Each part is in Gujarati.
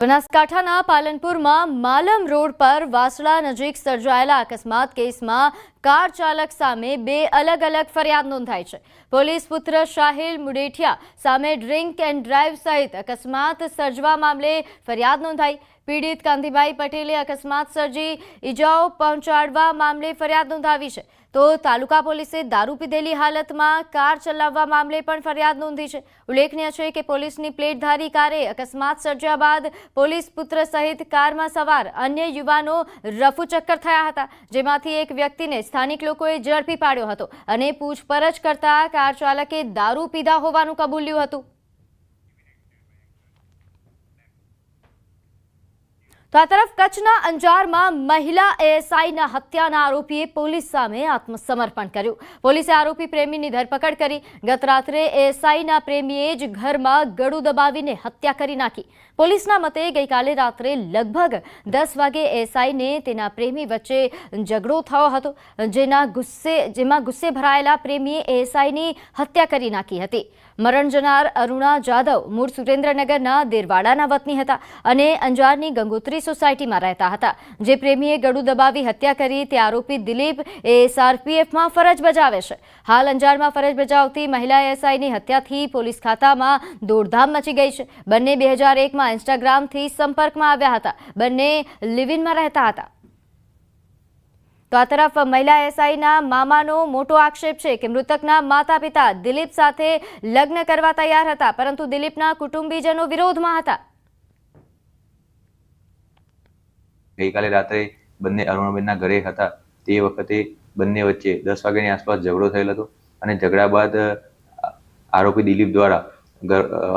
બનાસકાંઠાના પાલનપુરમાં માલમ રોડ પર વાસળા નજીક સર્જાયેલા અકસ્માત કેસમાં કાર ચાલક સામે બે અલગ અલગ ફરિયાદ નોંધાઈ છે. પોલીસ પુત્ર શાહિલ મુડેઠિયા સામે ડ્રિંક એન્ડ ડ્રાઈવ સહિત અકસ્માત સર્જવા મામલે ફરિયાદ નોંધાઈ. પીડિત કાંતિભાઈ પટેલે અકસ્માત સર્જી ઈજાઓ પહોંચાડવા મામલે ફરિયાદ નોંધાવી છે. તો તાલુકા પોલીસે દારૂ પીધેલી હાલતમાં કાર ચલાવવા મામલે પણ ફરિયાદ નોંધી છે. ઉલ્લેખનીય છે કે પોલીસની પ્લેટધારી કારે અકસ્માત સર્જ્યા બાદ પોલીસ પુત્ર સહિત કારમાં સવાર અન્ય યુવાનો રફુચક્કર થયા હતા, જેમાંથી એક વ્યક્તિને સ્થાનિક લોકોએ ઝડપી પાડ્યો હતો અને પૂછપરછ કરતા કાર ચાલકે દારૂ પીધા હોવાનું કબૂલ્યું હતું. તો આ તરફ કચ્છના અંજારમાં મહિલા એએસઆઈના હત્યાના આરોપીએ પોલીસ સામે આત્મસમર્પણ કર્યું. પોલીસે આરોપી પ્રેમીની ધરપકડ કરી. ગત રાત્રે એએસઆઈના પ્રેમીએ જ ઘરમાં ગળું દબાવીને હત્યા કરી નાખી. પોલીસના મતે ગઈકાલે રાત્રે લગભગ 10 વાગે એએસઆઈને તેના પ્રેમી વચ્ચે ઝઘડો થયો હતો, જેમાં ગુસ્સે ભરાયેલા પ્રેમીએ એએસઆઈની હત્યા કરી નાખી હતી. મરણ જનાર અરુણા જાદવ મૂળ સુરેન્દ્રનગરના દેરવાડાના વતની હતા અને અંજારની ગંગોત્રી સોસાયટીમાં રહેતા હતા. જે પ્રેમીએ ગળું દબાવી હત્યા કરી તે આરોપી દિલીપ એસઆરપીએફમાં ફરજ બજાવે છે. હાલ અંજારમાં ફરજ બજાવતી મહિલા એએસઆઈની હત્યાથી પોલીસ ખાતામાં દોડધામ મચી ગઈ છે. બંને 2001માં ઇન્સ્ટાગ્રામથી સંપર્કમાં આવ્યા હતા. બંને લિવ-ઇનમાં રહેતા હતા. તો આ તરફ મહિલા એએસઆઈના મામાનો મોટો આક્ષેપ છે કે મૃતકના માતા પિતા દિલીપ સાથે લગ્ન કરવા તૈયાર હતા, પરંતુ દિલીપના કુટુંબીજનો વિરોધમાં હતા. ગઈકાલે રાત્રે બંને અરુણાબેનના ઘરે હતા તે વખતે બંને વચ્ચે 10 વાગ્યાની આસપાસ ઝઘડો થયેલ હતો અને ઝઘડા બાદ આરોપી દિલીપ દ્વારા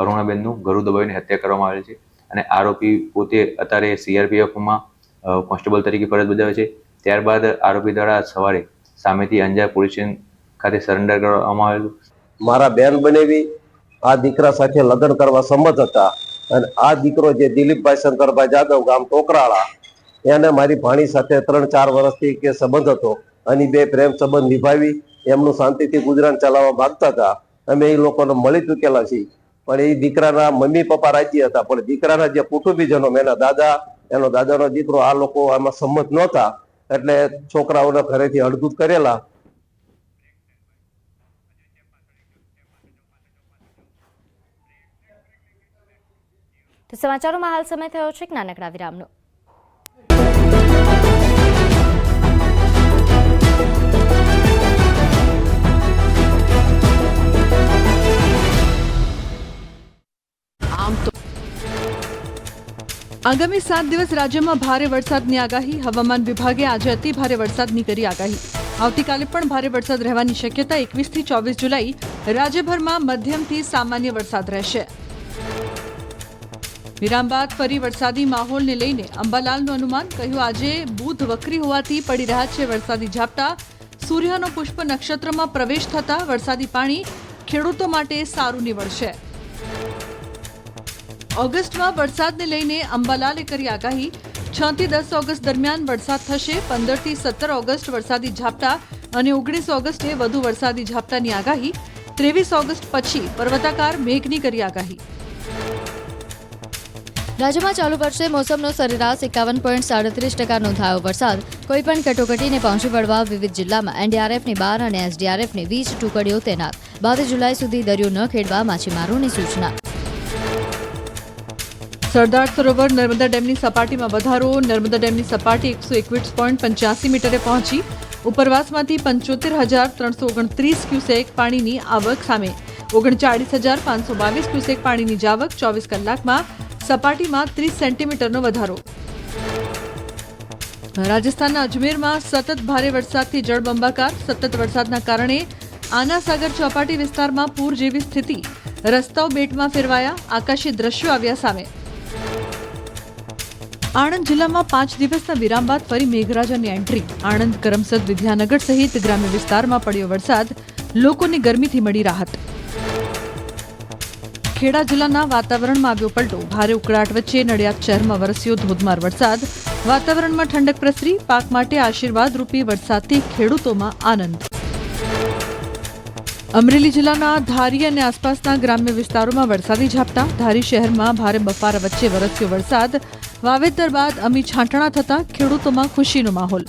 અરુણાબેનનું ગળું દબાવીને હત્યા કરવામાં આવેલ છે અને આરોપી પોતે અત્યારે સીઆરપીએફમાં કોન્સ્ટેબલ તરીકે ફરજ બજાવે છે. ત્યારબાદ આરોપી દ્વારા સવારે સામેથી અંજાર પોલીસ સ્ટેશન ખાતે સરેન્ડર કરવામાં આવેલું. મારા બેન બનેવી આ દીકરા સાથે લગ્ન કરવા સંમત હતા અને આ દીકરો જે દિલીપભાઈ શંકરભાઈ જાદવ ગામ ટોકરાળા એને મારી ભાણી સાથે 3-4 વર્ષથી કે સંબંધ હતો અને બે પ્રેમ સંબંધ નિભાવી એમનું શાંતિથી ગુજરાન ચલાવવા માંગતા હતા. અમે એ લોકોને મળી ચૂકેલા છીએ, પણ એ દીકરાના મમ્મી પપ્પા રાજી હતા, પણ દીકરાના જે કુટુંબીજનો એના દાદા, એનો દાદાનો દીકરો આ લોકો આમાં સંમત નહોતા, એટલે છોકરાઓના ઘરેથી અડધૂત કરેલા. તો સમાચારોમાં હાલ સમય થયો છે એક નાનકડા વિરામનો. આગામી 7 દિવસ રાજ્યમાં ભારે વરસાદની આગાહી. હવામાન વિભાગે આજે અતિ ભારે વરસાદની કરી આગાહી. આવતીકાલે પણ ભારે વરસાદ રહેવાની શક્યતા. 21 થી 24 જુલાઈ રાજ્યભરમાં મધ્યમથી સામાન્ય વરસાદ રહેશે. વિરામ બાદ ફરી વરસાદી માહોલને લઈને અંબાલાલનું અનુમાન. કહ્યું, આજે બુધ વક્રી હોવાથી પડી રહ્યા છે વરસાદી ઝાપટા. સૂર્યનો પુષ્પ નક્ષત્રમાં પ્રવેશ થતા વરસાદી પાણી ખેડૂતો માટે સારું નીવડશે. ઓગસ્ટમાં વરસાદને લઈને અંબાલાલે કરી આગાહી. 6 થી 10 ઓગસ્ટ દરમિયાન વરસાદ થશે. 15 થી 17 ઓગસ્ટ વરસાદી ઝાપટા અને 19 ઓગસ્ટે વધુ વરસાદી ઝાપટાની આગાહી. 23 ઓગસ્ટ પછી પર્વતાકાર મેઘની કરી આગાહી. રાજ્યમાં ચાલુ વર્ષે મોસમનો સરેરાશ 51.37% નોંધાયો વરસાદ. કોઈપણ કટોકટીને પહોંચી વળવા વિવિધ જિલ્લામાં એનડીઆરએફની 12 અને એસડીઆરએફની 20 ટુકડીઓ તૈનાત. 22 જુલાઈ સુધી દરિયો ન ખેડવા માછીમારોની સૂચના. સરદાર સરોવર નર્મદા ડેમની સપાટીમાં વધારો. નર્મદા ડેમની સપાટી 121.85 મીટરે પહોંચી. ઉપરવાસમાંથી 75,329 ક્યુસેક પાણીની આવક સામે 39,522 ક્યુસેક પાણીની જાવક. 24 કલાકમાં સપાટીમાં 30 સેન્ટીમીટરનો વધારો. રાજસ્થાનના અજમેરમાં સતત ભારે વરસાદથી જળબંબાકાર. સતત વરસાદના કારણે આના સાગર ચોપાટી વિસ્તારમાં પૂર જેવી સ્થિતિ. રસ્તાઓ બેટમાં ફેરવાયા. આકાશી દ્રશ્યો આવ્યા સામે. આણંદ જિલ્લામાં 5 દિવસના વિરામ બાદ ફરી મેઘરાજાની એન્ટ્રી. આણંદ, કરમસદ, વિદ્યાનગર સહિત ગ્રામ્ય વિસ્તારમાં પડ્યો વરસાદ. લોકોને ગરમીથી મળી રાહત. ખેડા જિલ્લાના વાતાવરણમાં આવ્યો પલટો. ભારે ઉકળાટ વચ્ચે નડિયાદ શહેરમાં વરસ્યો ધોધમાર વરસાદ. વાતાવરણમાં ઠંડક પ્રસરી. પાક માટે આશીર્વાદ રૂપી વરસાદથી ખેડૂતોમાં આનંદ. અમરેલી જિલ્લાના ધારી અને આસપાસના ગ્રામ્ય વિસ્તારોમાં વરસાદી ઝાપટા. ધારી શહેરમાં ભારે બફારા વચ્ચે વરસ્યો વરસાદ. વાવેતર બાદ અમી છાંટણા થતાં ખેડૂતોમાં ખુશીનો માહોલ.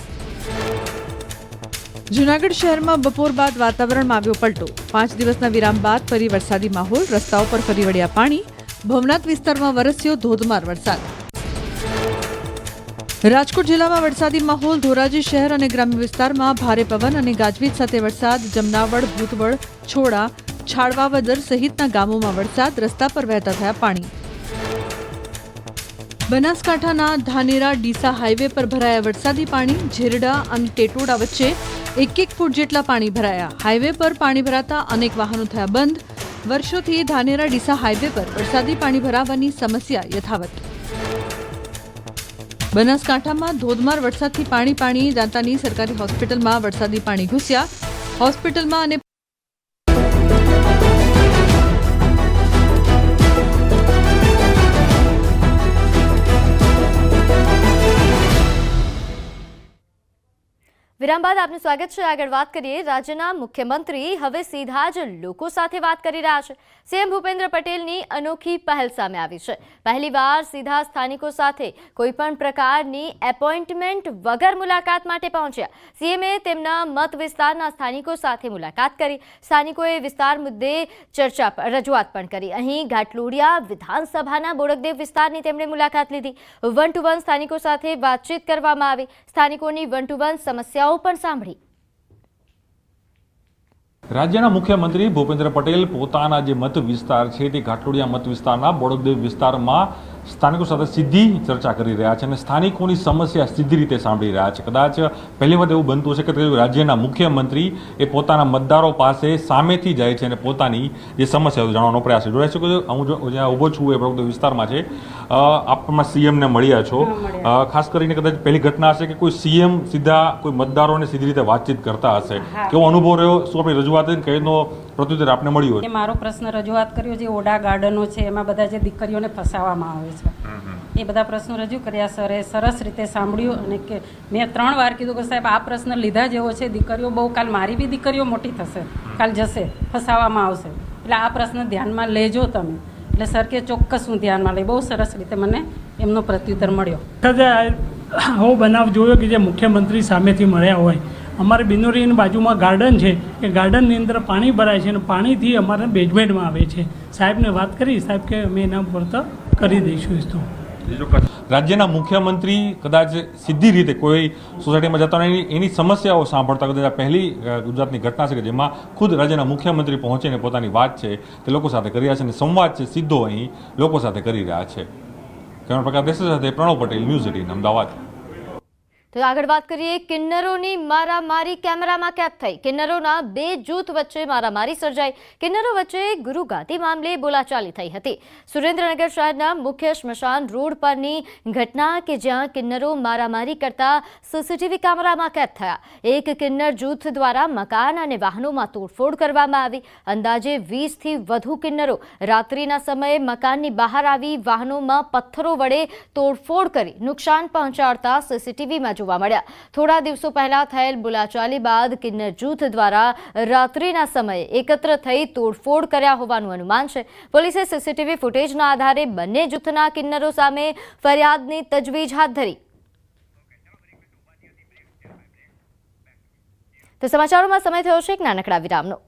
જૂનાગઢ શહેરમાં બપોર બાદ વાતાવરણમાં આવ્યો પલટો. 5 દિવસના વિરામ બાદ ફરી વરસાદી માહોલ. રસ્તાઓ પર ફરી વળ્યા પાણી. ભવનાથ વિસ્તારમાં વરસ્યો ધોધમાર વરસાદ. રાજકોટ જિલ્લામાં વરસાદી માહોલ. ધોરાજી શહેર અને ગ્રામ્ય વિસ્તારમાં ભારે પવન અને ગાજવીજ સાથે વરસાદ. જમનાવડ, ભૂતવડ, છોડા, છાળવાવદર સહિતના ગામોમાં વરસાદ. રસ્તા પર વહેતા થયા પાણી. બનાસકાંઠાના ધાનેરા ડીસા હાઈવે પર ભરાયા વરસાદી પાણી. ઝેરડા અને ટેટોડા વચ્ચે 1 ફૂટ જેટલા પાણી ભરાયા. હાઈવે પર પાણી ભરાતા અનેક વાહનો થયા બંધ. વર્ષોથી ધાનેરા ડીસા હાઈવે પર વરસાદી પાણી ભરાવાની સમસ્યા યથાવત. બનાસકાંઠામાં ધોધમાર વરસાદથી પાણી. દાંતાની સરકારી હોસ્પિટલમાં વરસાદી પાણી ઘૂસ્યા. હોસ્પિટલમાં અને વિરામ બાદ આપનું સ્વાગત છે. આગળ વાત કરીએ. રાજ્યના મુખ્યમંત્રી હવે સીધા જ લોકો સાથે વાત કરી રહ્યા છે. સીએમ ભૂપેન્દ્ર પટેલની અનોખી પહેલ સામે આવી છે. પહેલીવાર સીધા સ્થાનિકો સાથે કોઈપણ પ્રકારની એપોઇન્ટમેન્ટ વગર મુલાકાત માટે પહોંચ્યા. સીએમએ તેમના મત વિસ્તારના સ્થાનિકો સાથે મુલાકાત કરી. સ્થાનિકોએ વિસ્તાર મુદ્દે રજૂઆત પણ કરી. અહીં ઘાટલોડિયા વિધાનસભાના બોડકદેવ વિસ્તારની તેમણે મુલાકાત લીધી. 1 to 1 સ્થાનિકો સાથે વાતચીત કરવામાં આવી. સ્થાનિકોની 1 to 1 સમસ્યાઓ પણ સાંભળી. રાજ્યના મુખ્યમંત્રી ભૂપેન્દ્ર પટેલ પોતાના જે મત વિસ્તાર છે તે ઘાટલોડિયા મત વિસ્તારના બોડકદેવ વિસ્તારમાં સ્થાનિકો સાથે સીધી ચર્ચા કરી રહ્યા છે અને સ્થાનિકોની સમસ્યા સીધી રીતે સાંભળી રહ્યા છે. કદાચ પહેલી વખત એવું બનતું હશે કે રાજ્યના મુખ્યમંત્રી એ પોતાના મતદારો પાસે સામેથી જાય છે અને પોતાની જે સમસ્યાઓ જાણવાનો પ્રયાસ જોડાઈ શકો છો. હું જ્યાં ઊભો છું એ બોડકદેવ વિસ્તારમાં છે. આપમાં સીએમને મળ્યા છો. ખાસ કરીને કદાચ પહેલી ઘટના હશે કે કોઈ સીએમ સીધા કોઈ મતદારોને સીધી રીતે વાતચીત કરતા હશે. કેવો અનુભવ રહ્યો? શું આપણી રજૂઆત કઈનો પ્રત્યુત્તર આપને મળ્યું? મારો પ્રશ્ન રજૂઆત કર્યો જે ઓડા ગાર્ડનો છે એમાં બધા જે દીકરીઓને ફસાવવામાં આવે છે એ બધા પ્રશ્નો રજૂ કર્યા. સરે સરસ રીતે સાંભળ્યું અને કે મેં 3 વાર કીધું કે સાહેબ આ પ્રશ્ન લીધા જેવો છે. દીકરીઓ બહુ કાલ મારી બી દીકરીઓ મોટી થશે, કાલ જશે, ફસાવવામાં આવશે, એટલે આ પ્રશ્ન ધ્યાનમાં લેજો તમે. એટલે સર કે ચોક્કસ હું ધ્યાનમાં લઈ. બહુ સરસ રીતે મને એમનો પ્રત્યુત્તર મળ્યો. આવો બનાવ જોયો કે જે મુખ્યમંત્રી સામેથી મળ્યા હોય. અમારે બિનોરીની બાજુમાં ગાર્ડન છે, એ ગાર્ડનની અંદર પાણી ભરાય છે અને પાણીથી અમારે બેઝમેન્ટમાં આવે છે. સાહેબને વાત કરી, સાહેબ કે અમે એના પર તો કરી દઈશું. તો રાજ્યના મુખ્યમંત્રી કદાચ સીધી રીતે કોઈ સોસાયટીમાં જતા એની સમસ્યાઓ સાંભળતા કદાચ પહેલી ગુજરાતની ઘટના છે કે જેમાં ખુદ રાજ્યના મુખ્યમંત્રી પહોંચીને પોતાની વાત છે તે લોકો સાથે કરી રહ્યા છે અને સંવાદ છે સીધો અહીં લોકો સાથે કરી રહ્યા છે. કેમેરા પ્રકાર દેશ સાથે પ્રણવ પટેલ, ન્યૂઝ 18 અમદાવાદ. તો આગળ વાત કરીએ. કિન્નરોની મારામારી કેમેરામાં કેદ થઈ. કિન્નરોના 2 જૂથ વચ્ચે મારામારી સર્જાઈ. કિન્નરો વચ્ચે ગુરુગાદી મામલે બોલાચાલી થઈ હતી. સુરેન્દ્રનગર શહેરના મુખ્ય સ્મશાન રોડ પરની ઘટના કે જ્યાં કિન્નરો મારામારી કરતા સીસીટીવી કેમેરામાં કેદ થયા. એક કિન્નર જૂથ દ્વારા મકાન અને વાહનોમાં તોડફોડ કરવામાં આવી. અંદાજે 20 થી વધુ કિન્નરો રાત્રિના સમયે મકાનની બહાર આવી વાહનોમાં પથ્થરો વડે તોડફોડ કરી નુકસાન પહોંચાડતા સીસીટીવીમાં જોવા મળ્યા. થોડા દિવસો પહેલા થયેલ બોલાચાલી બાદ કિન્નર જૂથ દ્વારા રાત્રિના સમયે એકત્ર થઈ તોડફોડ કર્યા હોવાનું અનુમાન છે. પોલીસે સીસીટીવી ફૂટેજના આધારે બંને જૂથના કિન્નરો સામે ફરિયાદની તજવીજ હાથ ધરી. તો સમાચારોમાં સમય થયો છે એક નાનકડા વિરામનો.